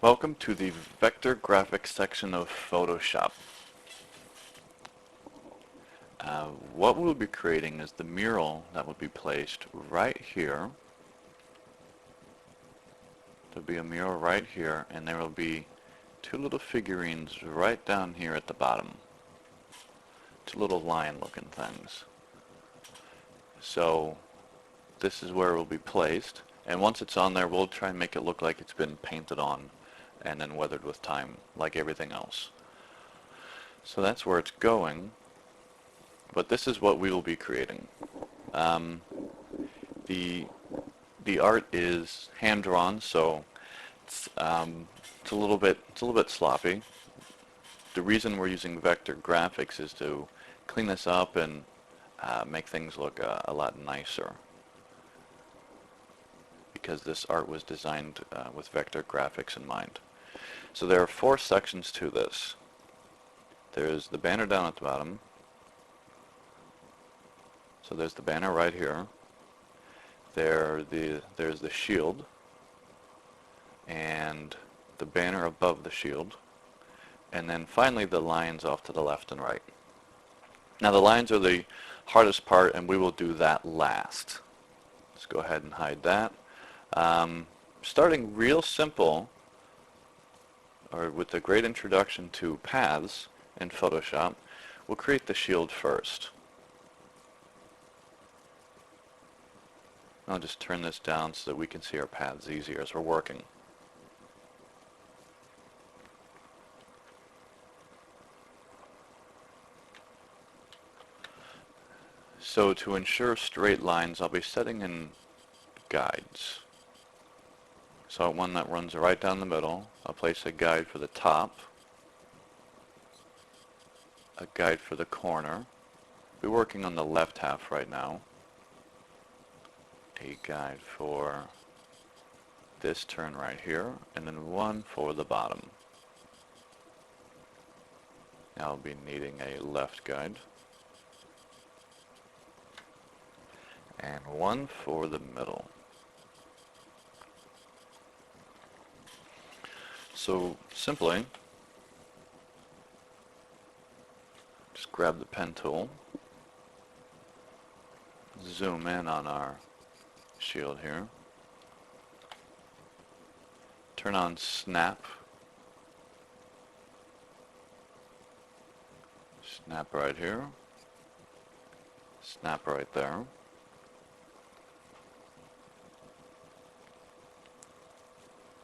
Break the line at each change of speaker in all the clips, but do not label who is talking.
Welcome to the vector graphics section of Photoshop. What we'll be creating is the mural that will be placed right here. There'll be a mural right here, and there will be two little figurines right down here at the bottom. Two little lion-looking things. So this is where it will be placed, and once it's on there, we'll try and make it look like it's been painted on and then weathered with time, like everything else. So that's where it's going, but this is what we will be creating. The art is hand drawn, so it's a little bit sloppy. The reason we're using vector graphics is to clean this up and make things look a lot nicer, because this art was designed with vector graphics in mind. So there are four sections to this. There's the banner down at the bottom. So there's the banner right here. There's the shield, and the banner above the shield, and then finally the lines off to the left and right. Now the lines are the hardest part, and we will do that last. Let's go ahead and hide that. Starting real simple, or with a great introduction to paths in Photoshop, we'll create the shield first. I'll just turn this down so that we can see our paths easier as we're working. So to ensure straight lines, I'll be setting in guides. So one that runs right down the middle, I'll place a guide for the top, a guide for the corner. We're working on the left half right now. A guide for this turn right here, and then one for the bottom. Now I'll be needing a left guide, and one for the middle. So simply, just grab the pen tool, zoom in on our shield here, turn on snap, snap right here, snap right there,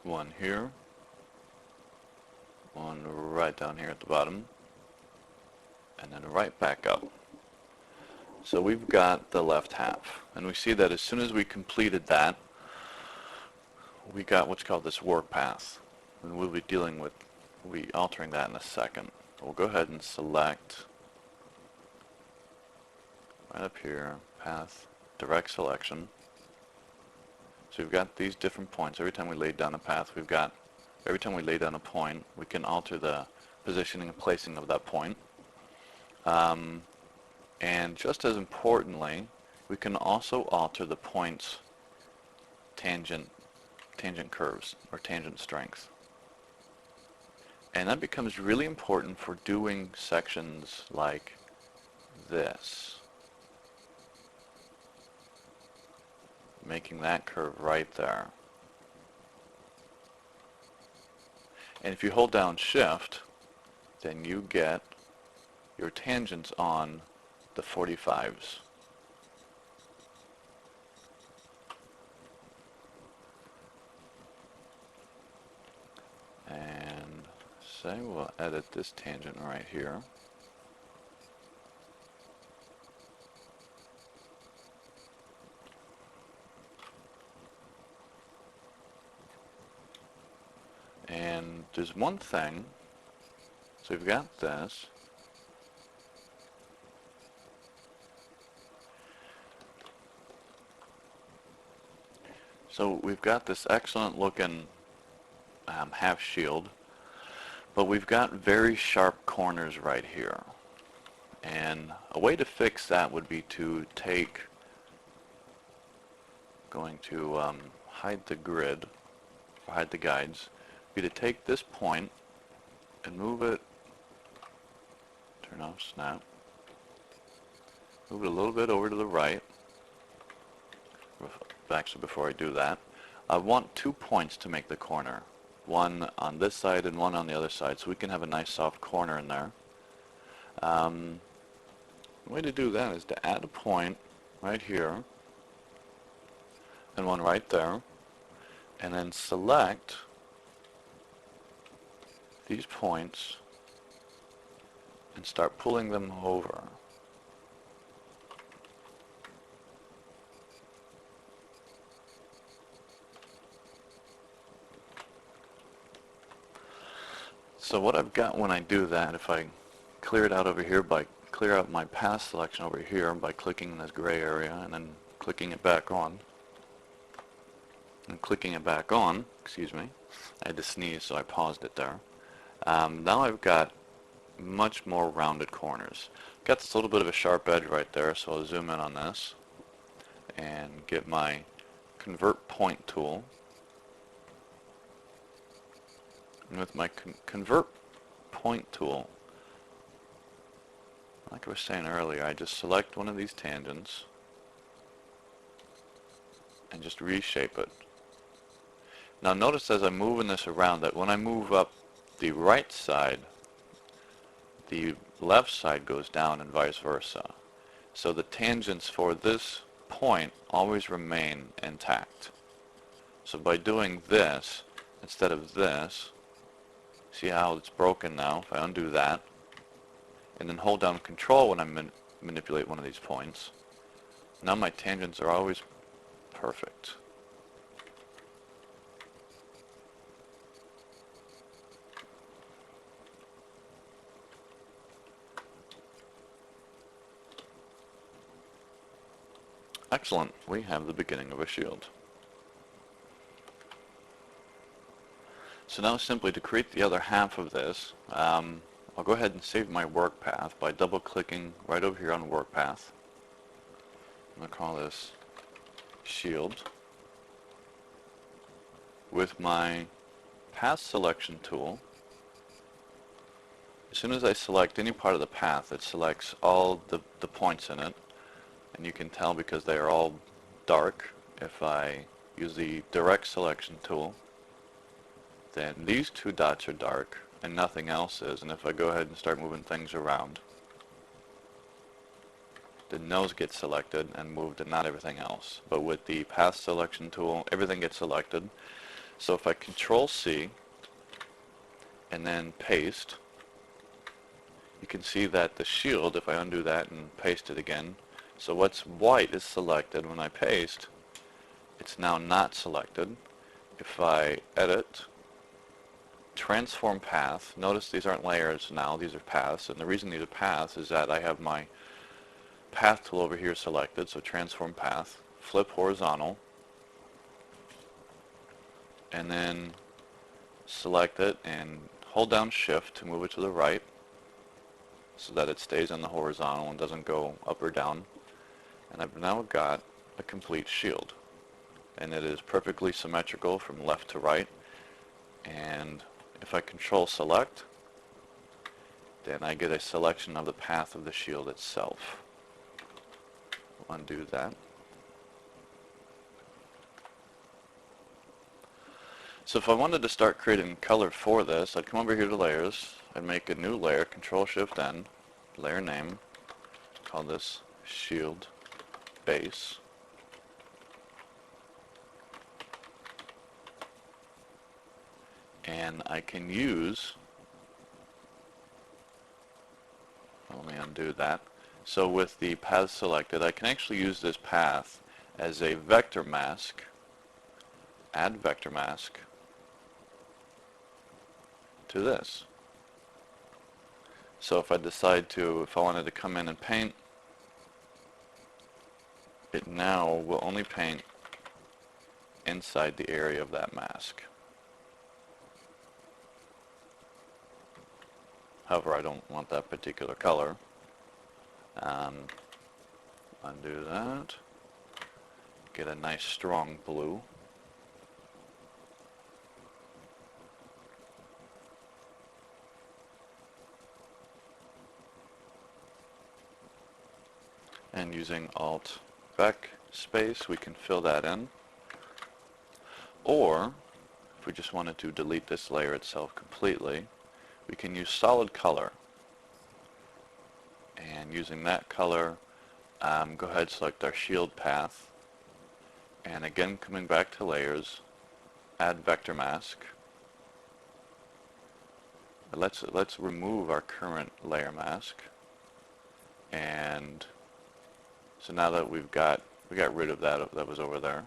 one here, one right down here at the bottom, and then right back up. So we've got the left half, and we see that as soon as we completed that, we got what's called this work path, and we'll be altering that in a second. We'll go ahead and select right up here, path, direct selection. So we've got these different points. Every time we lay down a path, every time we lay down a point, we can alter the positioning and placing of that point. And just as importantly, we can also alter the point's tangent curves, or tangent strength. And that becomes really important for doing sections like this. Making that curve right there. And if you hold down Shift, then you get your tangents on the 45s. And say we'll edit this tangent right here. And there's one thing, so we've got this. So we've got this excellent looking half shield, but we've got very sharp corners right here. And a way to fix that would be to hide the grid, or hide the guides, be to take this point and move it, turn off snap, move it a little bit over to the right. Actually, before I do that, I want 2 points to make the corner. One on this side and one on the other side, so we can have a nice soft corner in there. The way to do that is to add a point right here and one right there, and then select these points and start pulling them over. So what I've got when I do that, if I clear it out over here clear out my path selection over here by clicking in this gray area and then clicking it back on, and clicking it back on, excuse me, I had to sneeze so I paused it there. Now I've got much more rounded corners. Got this little bit of a sharp edge right there, so I'll zoom in on this and get my convert point tool. And with my convert point tool, like I was saying earlier, I just select one of these tangents and just reshape it. Now notice as I'm moving this around that when I move up the right side, the left side goes down and vice versa. So the tangents for this point always remain intact. So by doing this instead of this, see how it's broken now? If I undo that and then hold down Control when I manipulate one of these points, now my tangents are always perfect. Excellent. We have the beginning of a shield. So now simply to create the other half of this, I'll go ahead and save my work path by double clicking right over here on work path. I'm going to call this shield. With my path selection tool, as soon as I select any part of the path, it selects all the points in it. And you can tell because they are all dark. If I use the direct selection tool, then these 2 dots are dark and nothing else is. And if I go ahead and start moving things around, then those get selected and moved and not everything else. But with the path selection tool, everything gets selected. So if I Control C and then paste, you can see that the shield, if I undo that and paste it again, so what's white is selected. When I paste, it's now not selected. If I edit, transform path, notice these aren't layers now, these are paths, and the reason these are paths is that I have my path tool over here selected, so transform path, flip horizontal, and then select it and hold down Shift to move it to the right so that it stays on the horizontal and doesn't go up or down. And I've now got a complete shield, and it is perfectly symmetrical from left to right. And if I Control Select, then I get a selection of the path of the shield itself. Undo that. So if I wanted to start creating color for this, I'd come over here to Layers, I'd make a new layer, Control Shift N, layer name, call this Shield Base. And I can use, let me undo that. So with the path selected, I can actually use this path as a vector mask, add vector mask to this. So if I decide to, if I wanted to come in and paint, it now will only paint inside the area of that mask. However, I don't want that particular color. Undo that. Get a nice strong blue. and using Alt Vec space we can fill that in. Or if we just wanted to delete this layer itself completely, we can use solid color. And using that color, go ahead and select our shield path. And again, coming back to layers, add vector mask. Let's remove our current layer mask. And so now that we got rid of that was over there.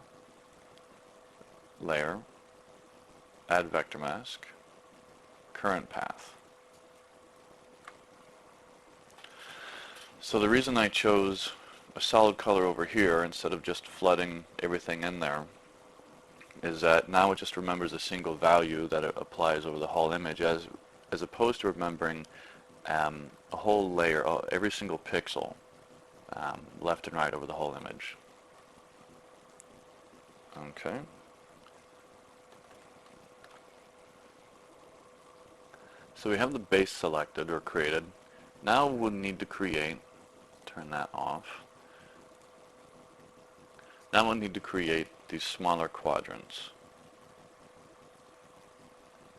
Layer, add vector mask, current path. So the reason I chose a solid color over here instead of just flooding everything in there is that now it just remembers a single value that it applies over the whole image as opposed to remembering a whole layer, every single pixel left and right over the whole image. Okay. So we have the base selected or created. Now we'll need to create, turn that off. Now we'll need to create these smaller quadrants.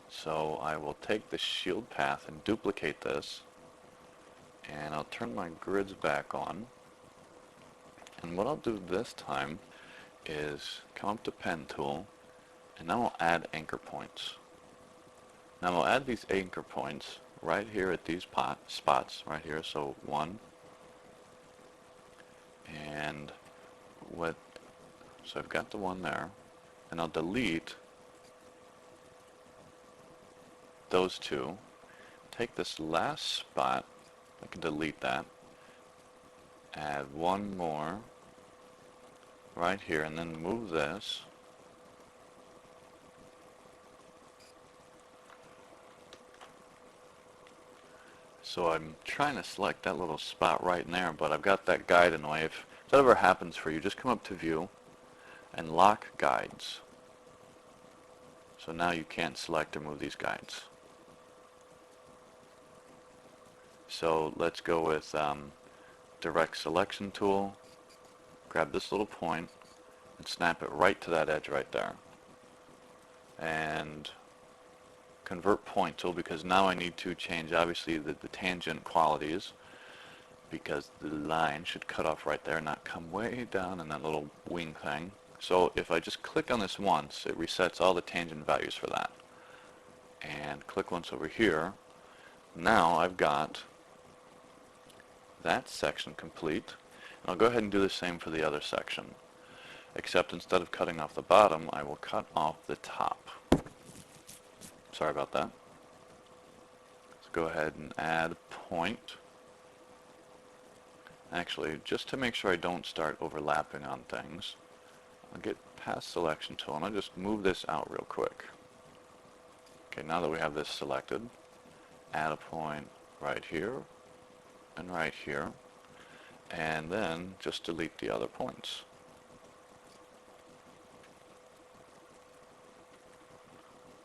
So I will take the shield path and duplicate this, and I'll turn my grids back on. And what I'll do this time is come up to Pen Tool, and now I'll add anchor points. Now I'll add these anchor points right here at these spots right here. So one, and so I've got the one there, and I'll delete those two. Take this last spot, I can delete that, add one more right here, and then move this. So I'm trying to select that little spot right in there, but I've got that guide in the way. If that ever happens for you, just come up to View and lock guides. So now you can't select or move these guides. So let's go with Direct Selection Tool, grab this little point and snap it right to that edge right there. And Convert Point Tool, because now I need to change obviously the tangent qualities, because the line should cut off right there, not come way down in that little wing thing. So if I just click on this once, it resets all the tangent values for that. And click once over here. Now I've got that section complete. And I'll go ahead and do the same for the other section. Except instead of cutting off the bottom, I will cut off the top. Sorry about that. Let's go ahead and add point. Actually, just to make sure I don't start overlapping on things, I'll get past Selection Tool and I'll just move this out real quick. Okay, now that we have this selected, add a point right here and right here, and then just delete the other points.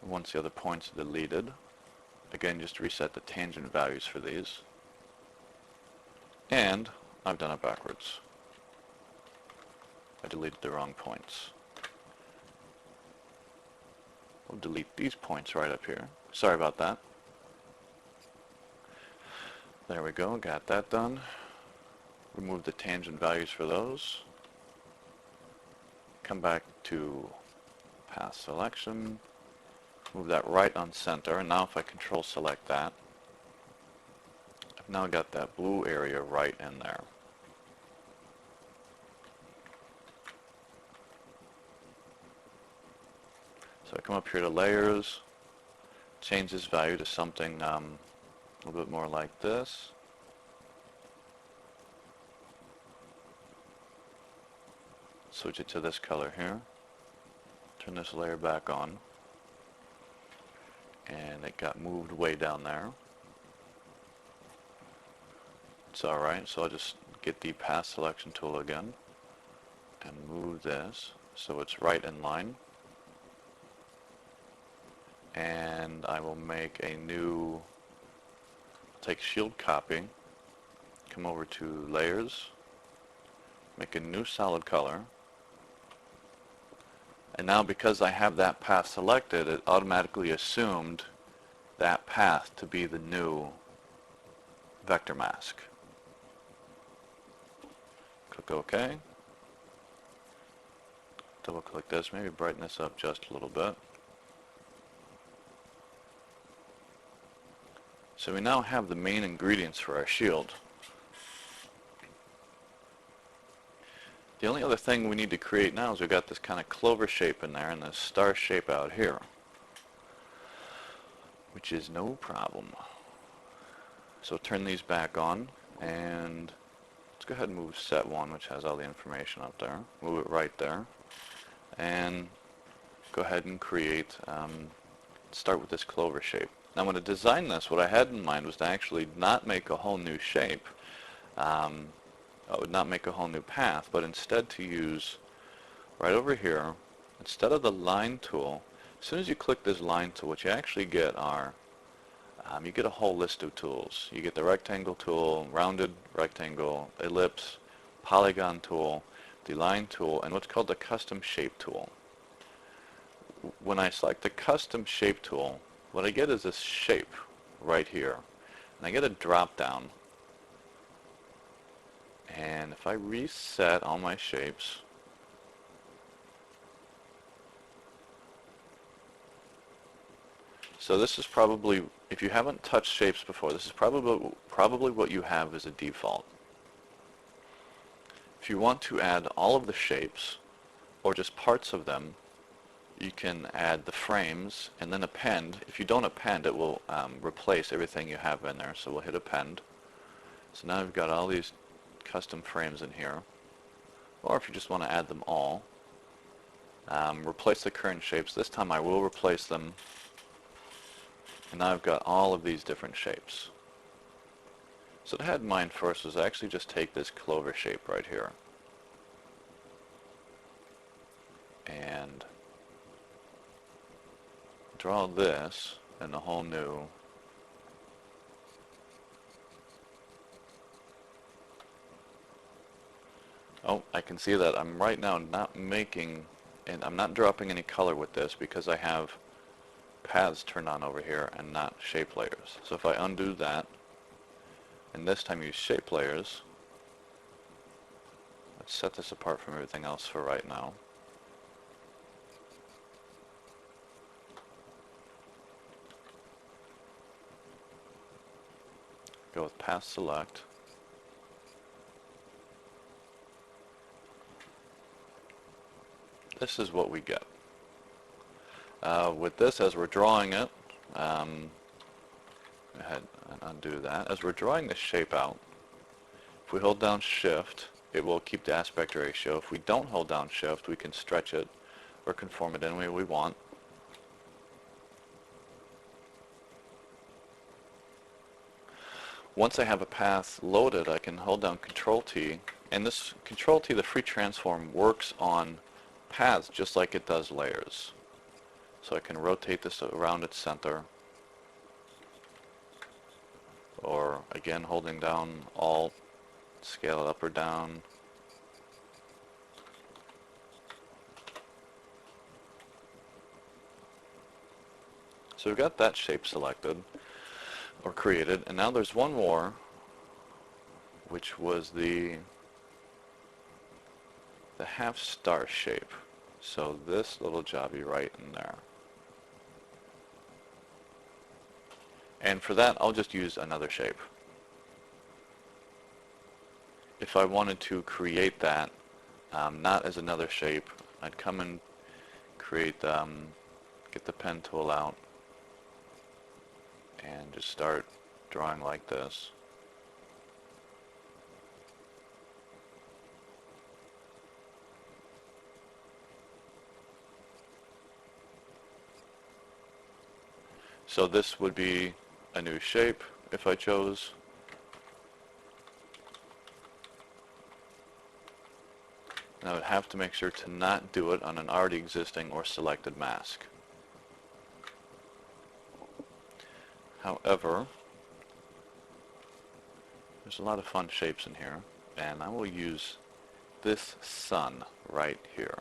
Once the other points are deleted, again just reset the tangent values for these. And I've done it backwards. I deleted the wrong points. We'll delete these points right up here. Sorry about that. There we go, got that done. Remove the tangent values for those. Come back to Path Selection. Move that right on center, and now if I Control Select that, I've now got that blue area right in there. So I come up here to Layers, change this value to something a little bit more like this. Switch it to this color here. Turn this layer back on. And it got moved way down there. It's alright, so I'll just get the Path Selection Tool again and move this so it's right in line. And I will make a new, take Shield Copy, come over to Layers, make a new solid color, and now because I have that path selected, it automatically assumed that path to be the new vector mask. Click OK. Double click this, maybe brighten this up just a little bit. So we now have the main ingredients for our shield. The only other thing we need to create now is we've got this kind of clover shape in there and this star shape out here, which is no problem. So turn these back on, and let's go ahead and move set 1, which has all the information up there. Move it right there, and go ahead and create, start with this clover shape. Now when I designed this, what I had in mind was to actually not make a whole new shape. I would not make a whole new path, but instead to use right over here, instead of the line tool, as soon as you click this line tool, what you actually get are, you get a whole list of tools. You get the rectangle tool, rounded rectangle, ellipse, polygon tool, the line tool, and what's called the custom shape tool. When I select the custom shape tool, what I get is this shape right here. And I get a drop down. And if I reset all my shapes, so this is probably, if you haven't touched shapes before, this is probably what you have as a default. If you want to add all of the shapes, or just parts of them, you can add the frames and then append. If you don't append, it will replace everything you have in there, so we'll hit append. So now we've got all these custom frames in here, or if you just want to add them all, replace the current shapes. This time I will replace them, and now I've got all of these different shapes. So what I had in mind first was actually just take this clover shape right here and draw this in a whole new I can see that I'm right now not making, and I'm not dropping any color with this because I have paths turned on over here and not shape layers. So if I undo that, and this time use shape layers, let's set this apart from everything else for right now. Go with path select. This is what we get. With this, as we're drawing it, go ahead and undo that. As we're drawing this shape out, if we hold down Shift, it will keep the aspect ratio. If we don't hold down Shift, we can stretch it or conform it any way we want. Once I have a path loaded, I can hold down Control-T, and this Control-T, the free transform, works on paths just like it does layers. So I can rotate this around its center, or again holding down Alt, scale it up or down. So we've got that shape selected or created, and now there's one more, which was the half star shape. So this little jobby right in there. And for that, I'll just use another shape. If I wanted to create that, not as another shape, I'd come and create, get the pen tool out, and just start drawing like this. So this would be a new shape if I chose. And I would have to make sure to not do it on an already existing or selected mask. However, there's a lot of fun shapes in here, and I will use this sun right here.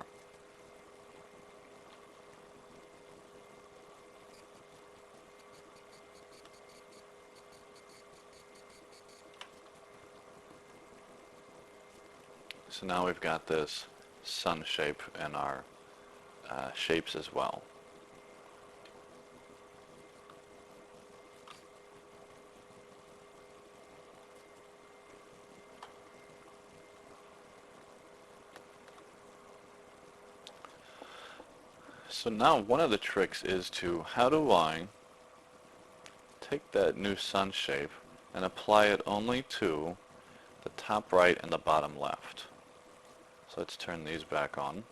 So now we've got this sun shape in our shapes as well. So now one of the tricks is to, how do I take that new sun shape and apply it only to the top right and the bottom left. So let's turn these back on.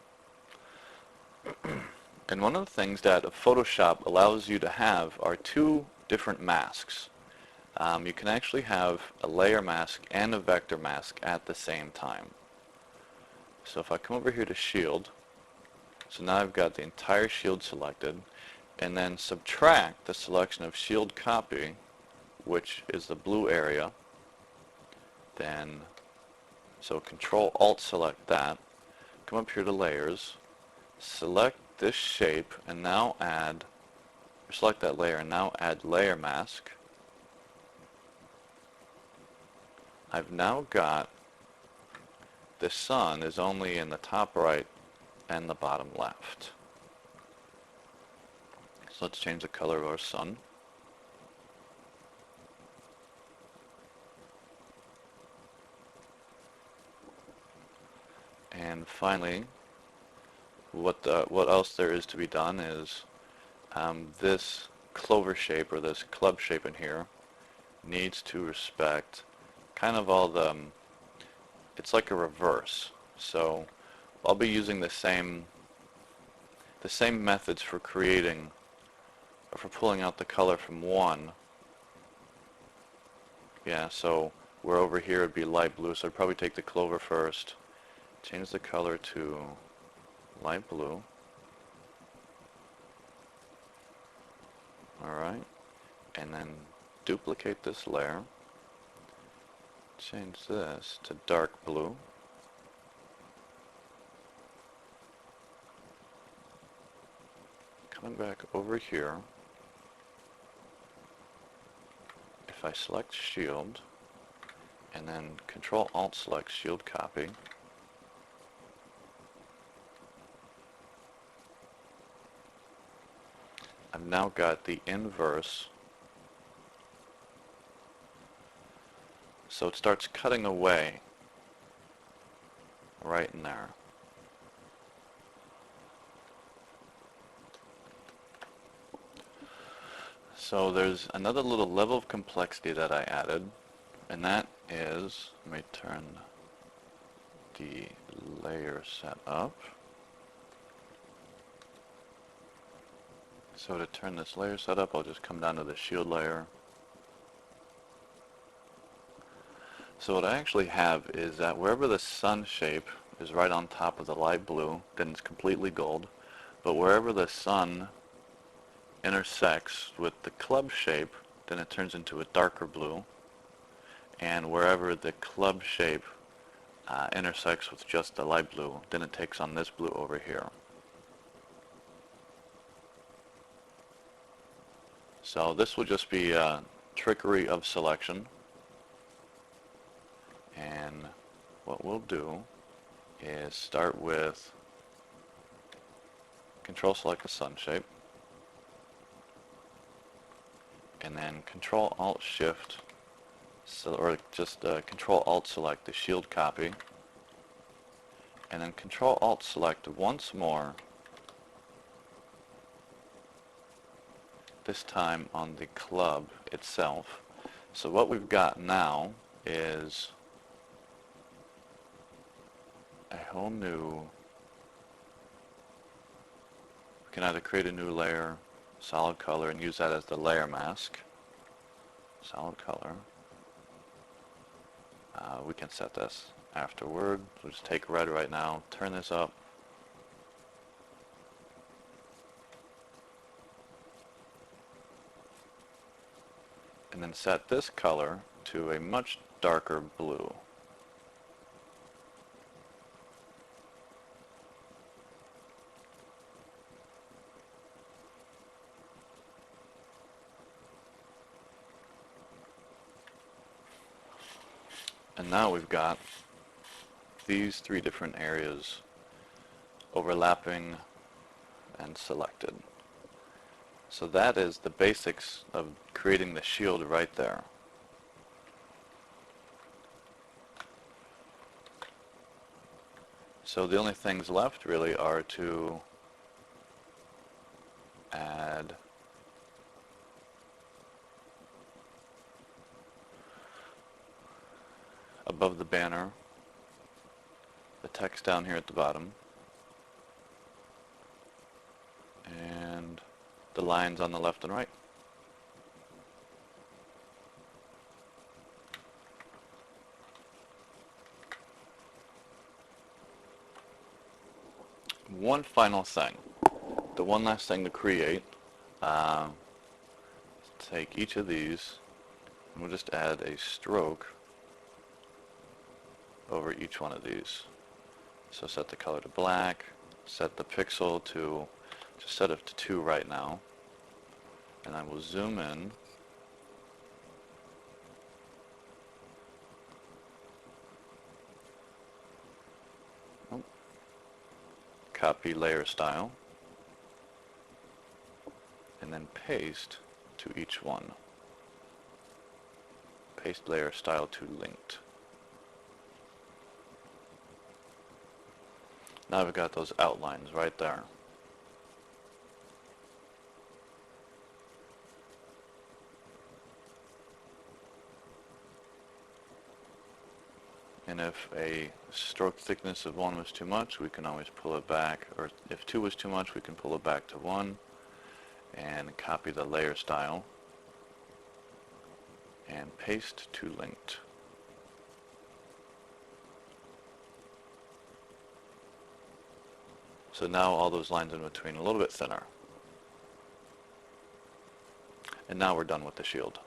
And one of the things that Photoshop allows you to have are two different masks. You can actually have a layer mask and a vector mask at the same time. So if I come over here to shield, so now I've got the entire shield selected, and then subtract the selection of shield copy, which is the blue area, then so Control Alt select that, come up here to layers, select this shape, and now add, or select that layer and now add layer mask. I've now got the sun is only in the top right and the bottom left. So let's change the color of our sun. And finally, what else there is to be done is this clover shape, or this club shape in here, needs to respect kind of all the, it's like a reverse. So I'll be using the same methods for creating, or for pulling out the color from one. Yeah, so where over here it'd be light blue, so I'd probably take the clover first, change the color to light blue. Alright, and then duplicate this layer, change this to dark blue, coming back over here, if I select shield, and then Control Alt select shield copy, I've now got the inverse, so it starts cutting away right in there. So there's another little level of complexity that I added, and that is, let me turn the layer set up. So to turn this layer set up, I'll just come down to the shield layer. So what I actually have is that wherever the sun shape is right on top of the light blue, then it's completely gold. But wherever the sun intersects with the club shape, then it turns into a darker blue. And wherever the club shape intersects with just the light blue, then it takes on this blue over here. So this will just be trickery of selection. And what we'll do is start with Control select the sun shape, and then Control Alt Shift, or just Control Alt select the shield copy, and then Control Alt select once more, this time on the club itself. So what we've got now is a whole new, we can either create a new layer, solid color, and use that as the layer mask, solid color. We can set this afterward. We'll just take red right now, turn this up, and then set this color to a much darker blue. And now we've got these three different areas overlapping and selected. So that is the basics of creating the shield right there. So the only things left really are to add above the banner the text down here at the bottom and the lines on the left and right. One final thing, the one last thing to create, take each of these and we'll just add a stroke over each one of these. So set the color to black, set the pixel to, just set it to 2 right now, and I will zoom in. Copy layer style, and then paste to each one. Paste layer style to linked. Now we've got those outlines right there. And if a stroke thickness of 1 was too much, we can always pull it back, or if 2 was too much, we can pull it back to 1 and copy the layer style and paste to linked. So now all those lines in between are a little bit thinner. And now we're done with the shield.